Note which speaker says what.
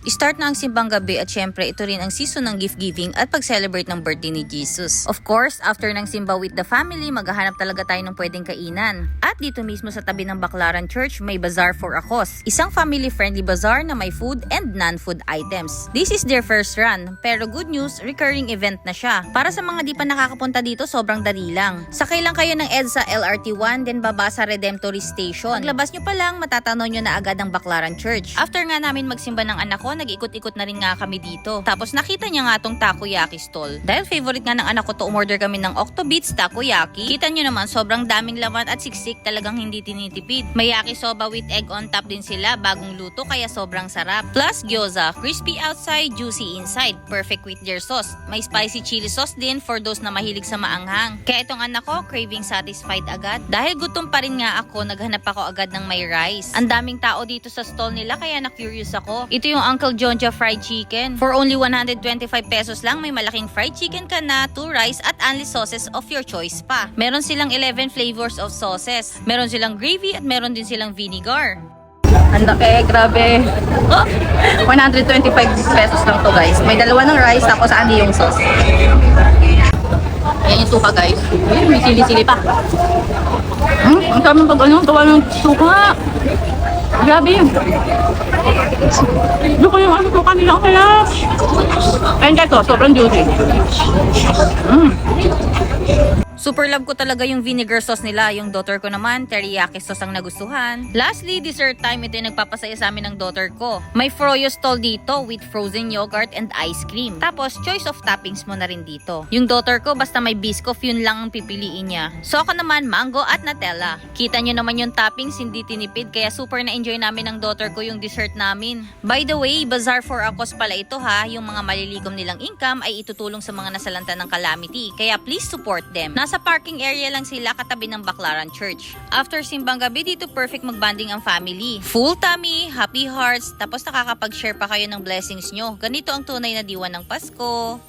Speaker 1: Start na ang simbang gabi at syempre ito rin ang season ng gift giving at pag-celebrate ng birthday ni Jesus. Of course, after ng simba with the family, maghahanap talaga tayo ng pwedeng kainan. At dito mismo sa tabi ng Baclaran Church, may bazaar for a cause. Isang family-friendly bazaar na may food and non-food items. This is their first run, pero good news, recurring event na siya. Para sa mga di pa nakakapunta dito, sobrang dali lang. Sakay lang kayo ng EDSA LRT1, then baba sa Redemptory Station. Paglabas nyo pa lang, matatanaw nyo na agad ang Baclaran Church. After nga namin magsimba ng anak ko, nag-ikot-ikot na rin nga kami dito. Tapos nakita niya nga tong takoyaki stall. Dahil favorite nga ng anak ko to, umorder kami ng Octobits takoyaki. Kita nyo naman, sobrang daming laman at siksik, talagang hindi tinitipid. May yakisoba with egg on top din sila, bagong luto kaya sobrang sarap. Plus gyoza, crispy outside, juicy inside. Perfect with their sauce. May spicy chili sauce din for those na mahilig sa maanghang. Kaya itong anak ko, craving satisfied agad. Dahil gutom pa rin nga ako, naghanap ako agad ng may rice. Ang daming tao dito sa stall nila kaya na-curious ako. Ito yung Uncle Jonja fried chicken. For only 125 pesos lang, may malaking fried chicken ka na, 2 rice at only sauces of your choice pa. Meron silang 11 flavors of sauces. Meron silang gravy at meron din silang vinegar.
Speaker 2: Ang laki, grabe. 125 pesos lang to guys. May dalawa ng rice tapos andi yung sauce. Ayan yung suka guys. May sili-sili pa. Ang sarap pag gawa ng suka. Grabe yun. Hindi ko yung suka nilang kaya. Ayan guys, sobrang juicy.
Speaker 1: Super love ko talaga yung vinegar sauce nila. Yung daughter ko naman, teriyaki sauce ang nagustuhan. Lastly, dessert time. Ito yung nagpapasaya sa amin ng daughter ko. May froyo stall dito with frozen yogurt and ice cream. Tapos, choice of toppings mo na rin dito. Yung daughter ko, basta may biscoff, yun lang ang pipiliin niya. So ako naman, mango at Nutella. Kita nyo naman yung toppings, hindi tinipid. Kaya super na-enjoy namin ng daughter ko yung dessert namin. By the way, bazaar for a cause pala ito ha. Yung mga malilikom nilang income ay itutulong sa mga nasalanta ng calamity. Kaya please support them. Nasa parking area lang sila katabi ng Baclaran Church. After simbang gabi, dito perfect magbanding ang family. Full tummy, happy hearts, tapos nakakapag-share pa kayo ng blessings nyo. Ganito ang tunay na diwa ng Pasko.